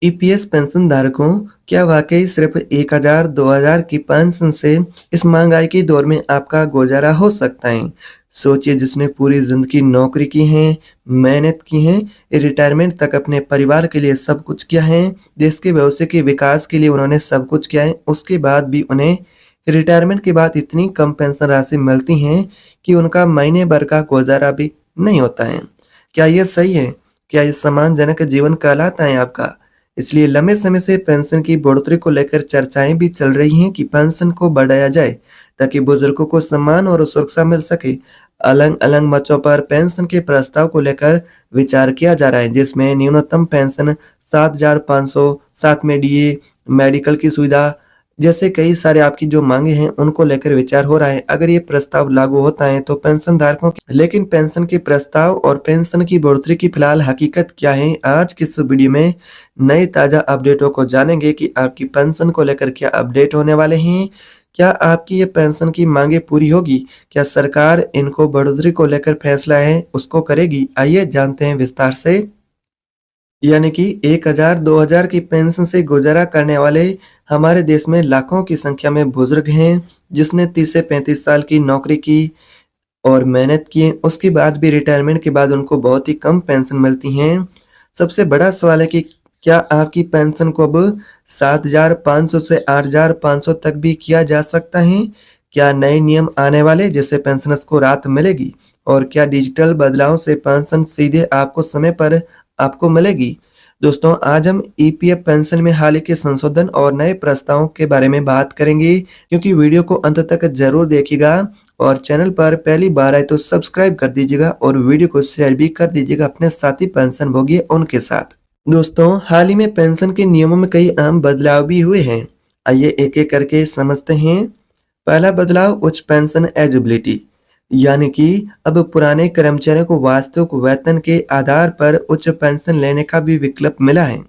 EPS pension धारकों, क्या वाकई सिर्फ 1000 2000 की पेंशन से इस महंगाई के दौर में आपका गुजारा हो सकता है? सोचिए, जिसने पूरी जिंदगी नौकरी की है, मेहनत की है, रिटायरमेंट तक अपने परिवार के लिए सब कुछ किया है, देश के भविष्य के विकास के लिए उन्होंने सब कुछ किया है, उसके बाद भी उन्हें रिटायरमेंट के बाद इतनी कम पेंशन राशि मिलती है कि उनका महीने भर का गुजारा भी नहीं होता है। क्या यह सही है? क्या ये सम्मानजनक जीवन कहलाता है आपका? इसलिए लंबे समय से पेंशन की बढ़ोतरी को लेकर चर्चाएं भी चल रही हैं कि पेंशन को बढ़ाया जाए ताकि बुजुर्गों को सम्मान और सुरक्षा मिल सके। अलग अलग मंचों पर पेंशन के प्रस्ताव को लेकर विचार किया जा रहा है, जिसमें न्यूनतम पेंशन 7,500, साथ में डीए, मेडिकल की सुविधा जैसे कई सारे आपकी जो मांगे हैं उनको लेकर विचार हो रहा है। अगर ये प्रस्ताव लागू होता है तो पेंशन धारकों की, लेकिन पेंशन के प्रस्ताव और पेंशन की बढ़ोतरी की फिलहाल हकीकत क्या है, आज की इस वीडियो में नए ताजा अपडेटों को जानेंगे कि आपकी पेंशन को लेकर क्या अपडेट होने वाले हैं। क्या आपकी ये पेंशन की मांगे पूरी होगी? क्या सरकार इनको बढ़ोतरी को लेकर फैसला है उसको करेगी? आइए जानते हैं विस्तार से। यानी कि 1000 2000 की पेंशन से गुजारा करने वाले हमारे देश में लाखों की संख्या में बुजुर्ग हैं, जिसने 30 से 35 साल की नौकरी की और मेहनत की है, उसके बाद भी रिटायरमेंट के बाद उनको बहुत ही कम पेंशन मिलती हैं। सबसे बड़ा सवाल है कि क्या आपकी पेंशन को अब 7,500 से 8,500 तक भी किया जा सकता है? क्या नए नियम आने वाले जिससे पेंशनर्स को राहत मिलेगी? और क्या डिजिटल बदलाव से पेंशन सीधे आपको समय पर आपको मिलेगी? दोस्तों, आज हम ईपीएफ पेंशन में हाल ही के संशोधन और नए प्रस्तावों के बारे में बात करेंगे, क्योंकि वीडियो को अंत तक जरूर देखिएगा और चैनल पर पहली बार आए तो सब्सक्राइब कर दीजिएगा और वीडियो को शेयर भी कर दीजिएगा अपने साथी पेंशन भोगी उनके साथ। दोस्तों, हाल ही में पेंशन के नियमों में कई अहम बदलाव भी हुए हैं। आइए एक एक करके समझते हैं। पहला बदलाव उच्च पेंशन एलिजिबिलिटी, यानी कि अब पुराने कर्मचारियों को वास्तविक वेतन के आधार पर उच्च पेंशन लेने का भी विकल्प मिला है।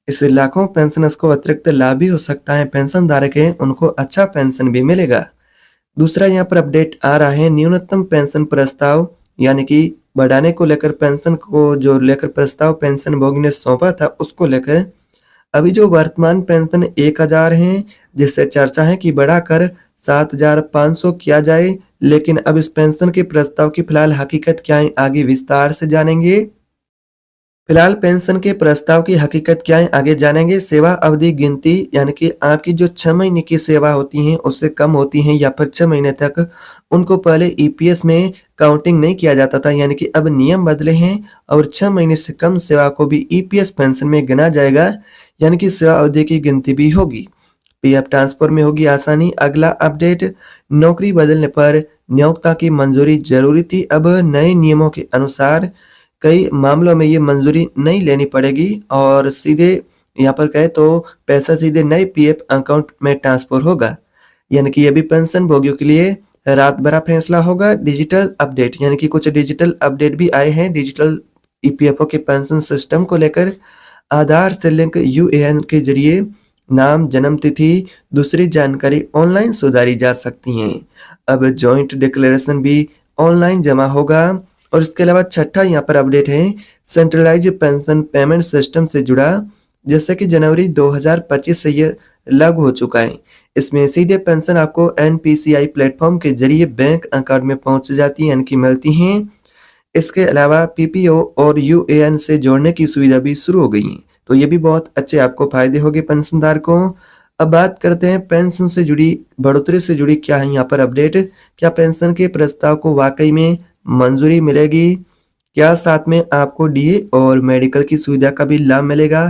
इससे लाखों पेंशनर्स को अतिरिक्त लाभ भी हो सकता है। पेंशन धारक हैं उनको अच्छा पेंशन भी मिलेगा। दूसरा यहाँ पर अपडेट आ रहा है, न्यूनतम पेंशन प्रस्ताव, यानी कि बढ़ाने को लेकर पेंशन को जो लेकर प्रस्ताव पेंशन भोगी ने सौंपा था उसको लेकर अभी जो वर्तमान पेंशन 1000 है, जिससे चर्चा है कि बढ़ाकर 7,500 किया जाए, लेकिन अब इस पेंशन के प्रस्ताव की फिलहाल हकीकत क्या है आगे विस्तार से जानेंगे। फिलहाल पेंशन के प्रस्ताव की हकीकत क्या है आगे जानेंगे। सेवा अवधि गिनती, यानी कि आपकी जो 6 महीने की सेवा होती है उससे कम होती है या फिर 6 महीने तक उनको पहले ईपीएस में काउंटिंग नहीं किया जाता था, यानी कि अब नियम बदले हैं और 6 महीने से कम सेवा को भी ईपीएस पेंशन में गिना जाएगा, यानी कि सेवा अवधि की गिनती भी होगी। पीएफ ट्रांसफर में होगी आसानी। अगला अपडेट, नौकरी बदलने पर नियोक्ता की मंजूरी जरूरी थी, अब नए नियमों के अनुसार कई मामलों में ये मंजूरी नहीं लेनी पड़ेगी और सीधे यहाँ पर कहे तो पैसा सीधे नए पीएफ अकाउंट में ट्रांसफर होगा, यानी कि ये भी पेंशन भोगियों के लिए रात भरा फैसला होगा। डिजिटल अपडेट, यानी कि कुछ डिजिटल अपडेट भी आए हैं डिजिटल ईपीएफओ के पेंशन सिस्टम को लेकर। आधार से लिंक यूएएन के जरिए नाम, जन्म तिथि, दूसरी जानकारी ऑनलाइन सुधारी जा सकती हैं। अब जॉइंट डिक्लेरेशन भी ऑनलाइन जमा होगा। और इसके अलावा छठा यहाँ पर अपडेट है, सेंट्रलाइज पेंशन पेमेंट सिस्टम से जुड़ा, जैसे कि जनवरी 2025 से ये लागू हो चुका है। इसमें सीधे पेंशन आपको एनपीसीआई प्लेटफॉर्म के जरिए बैंक अकाउंट में पहुंच जाती है, यानी कि मिलती हैं। इसके अलावा पीपीओ और यूएएन से जोड़ने की सुविधा भी शुरू हो गई है, तो ये भी बहुत अच्छे आपको फायदे होंगे पेंशनधारकों। अब बात करते हैं पेंशन से जुड़ी बढ़ोतरी से जुड़ी क्या है यहाँ पर अपडेट। क्या पेंशन के प्रस्ताव को वाकई में मंजूरी मिलेगी? क्या साथ में आपको डीए और मेडिकल की सुविधा का भी लाभ मिलेगा?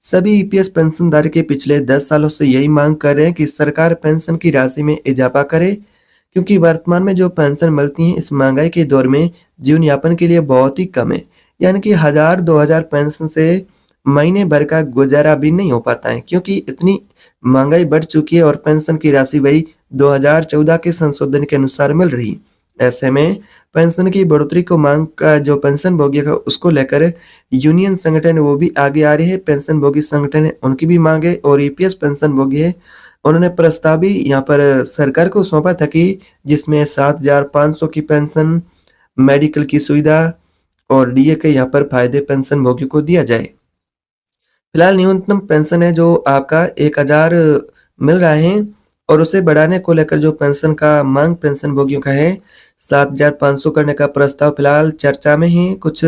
सभी ईपीएस पेंशनधारक के पिछले 10 सालों से यही मांग कर रहे हैं कि सरकार पेंशन की राशि में इजाफा करे, क्योंकि वर्तमान में जो पेंशन मिलती है इस महंगाई के दौर में जीवन यापन के लिए बहुत ही कम है, यानी कि 1000 2000 पेंशन से महीने भर का गुजारा भी नहीं हो पाता है, क्योंकि इतनी महंगाई बढ़ चुकी है और पेंशन की राशि वही 2014 के संशोधन के अनुसार मिल रही। ऐसे में पेंशन की बढ़ोतरी को मांग का जो पेंशन भोगी है उसको लेकर यूनियन संगठन वो भी आगे आ रहे हैं। पेंशन भोगी संगठन है उनकी भी मांगे और ईपीएस पेंशन भोगी है उन्होंने प्रस्ताव भी यहाँ पर सरकार को सौंपा था कि जिसमें 7,500 की पेंशन, मेडिकल की सुविधा और डीए के यहाँ पर फायदे पेंशन भोगी को दिया जाए। फिलहाल न्यूनतम पेंशन है जो आपका 1000 मिल रहा है और उसे बढ़ाने को लेकर जो पेंशन का मांग पेंशन भोगियों का है 7500 करने का प्रस्ताव फिलहाल चर्चा में है। कुछ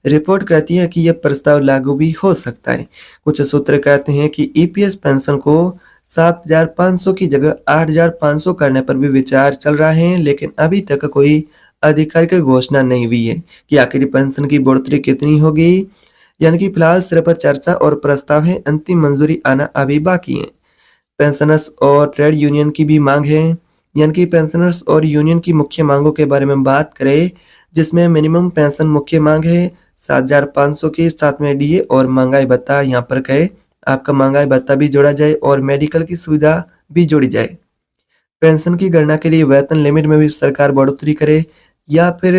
रिपोर्ट कहती है कि यह प्रस्ताव लागू भी हो सकता है। कुछ सूत्र कहते हैं कि ईपीएस पेंशन को 7500 की जगह 8500 करने पर भी विचार चल रहा है, लेकिन अभी तक कोई आधिकारिक घोषणा नहीं हुई है कि आखिर पेंशन की बढ़ोतरी कितनी होगी। यानी कि फिलहाल सिर्फ चर्चा और प्रस्ताव है, अंतिम मंजूरी आना अभी बाकी है। पेंशनर्स और ट्रेड यूनियन की भी मांग है। यानी कि पेंशनर्स और यूनियन की मुख्य मांगों के बारे में बात करें, जिसमें मिनिमम पेंशन मुख्य मांग है 7500 की, साथ में डीए और महंगाई भत्ता यहाँ पर कहे आपका महंगाई भत्ता भी जोड़ा जाए और मेडिकल की सुविधा भी जोड़ी जाए। पेंशन की गणना के लिए वेतन लिमिट में भी सरकार बढ़ोतरी करे या फिर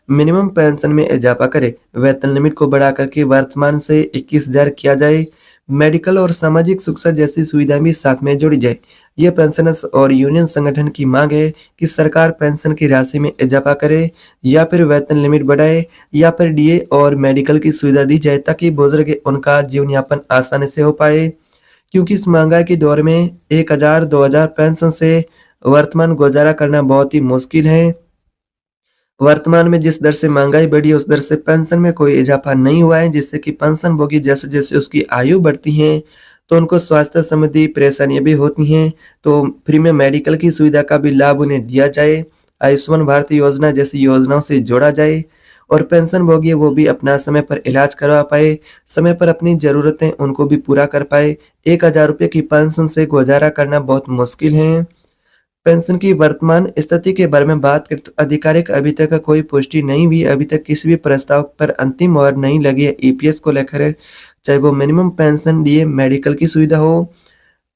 मिनिमम पेंशन में इजाफा करे। वेतन लिमिट को बढ़ा करके वर्तमान से 21,000 किया जाए। मेडिकल और सामाजिक सुरक्षा जैसी सुविधाएं भी साथ में जोड़ी जाए। यह पेंशनर्स और यूनियन संगठन की मांग है कि सरकार पेंशन की राशि में इजाफा करे या फिर वेतन लिमिट बढ़ाए या फिर डीए और मेडिकल की सुविधा दी जाए, ताकि बुजुर्ग उनका जीवन यापन आसानी से हो पाए। क्योंकि इस महंगाई के दौर में 1000-2000 पेंशन से वर्तमान गुजारा करना बहुत ही मुश्किल है। वर्तमान में जिस दर से महंगाई बढ़ी है उस दर से पेंशन में कोई इजाफा नहीं हुआ है, जिससे कि पेंशनभोगी जैसे जैसे उसकी आयु बढ़ती है तो उनको स्वास्थ्य संबंधी परेशानियां भी होती हैं। तो फ्री में मेडिकल की सुविधा का भी लाभ उन्हें दिया जाए, आयुष्मान भारत योजना जैसी योजनाओं से जोड़ा जाए और पेंशनभोगी है वो भी अपना समय पर इलाज करवा पाए, समय पर अपनी जरूरतें उनको भी पूरा कर पाए। 1000 रुपये की पेंशन से गुजारा करना बहुत मुश्किल है। पेंशन की वर्तमान स्थिति के बारे में बात करें तो आधिकारिक अभी तक कोई पुष्टि नहीं हुई। अभी तक किसी भी प्रस्ताव पर अंतिम मोहर नहीं लगी है ईपीएस को लेकर, चाहे वो मिनिमम पेंशन, डीए, मेडिकल की सुविधा हो।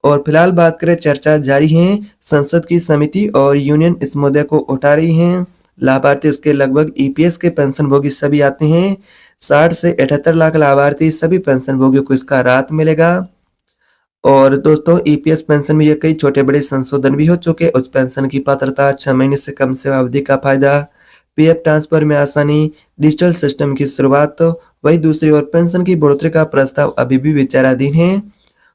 और फिलहाल बात करें, चर्चा जारी है। संसद की समिति और यूनियन इस मुद्दे को उठा रही हैं। लाभार्थी इसके लगभग ईपीएस के पेंशनभोगी सभी आते हैं। 60 से 78 लाख लाभार्थी सभी पेंशनभोगियों को इसका राहत मिलेगा। और दोस्तों, ईपीएस पेंशन में ये कई छोटे बड़े संशोधन भी हो चुके। उच्च पेंशन की पात्रता, 6 महीने से कम सेवा अवधि का फायदा, पीएफ ट्रांसफर में आसानी, डिजिटल सिस्टम की शुरुआत। तो वही दूसरी ओर पेंशन की बढ़ोतरी का प्रस्ताव अभी भी विचाराधीन है।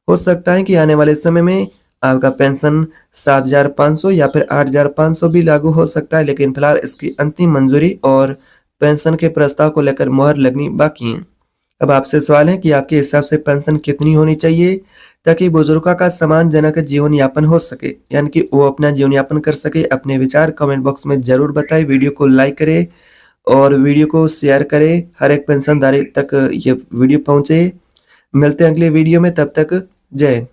हो सकता है कि आने वाले समय में आपका पेंशन 7500 या फिर 8500 भी लागू हो सकता है, लेकिन फिलहाल इसकी अंतिम मंजूरी और पेंशन के प्रस्ताव को लेकर मोहर लगनी बाकी है। अब आपसे सवाल है कि आपके हिसाब से पेंशन कितनी होनी चाहिए ताकि बुजुर्गों का सम्मानजनक जीवन यापन हो सके, यानी कि वो अपना जीवन यापन कर सके। अपने विचार कमेंट बॉक्स में जरूर बताएं, वीडियो को लाइक करें और वीडियो को शेयर करें, हर एक पेंशनधारी तक ये वीडियो पहुंचे। मिलते हैं अगले वीडियो में, तब तक जय हिंद।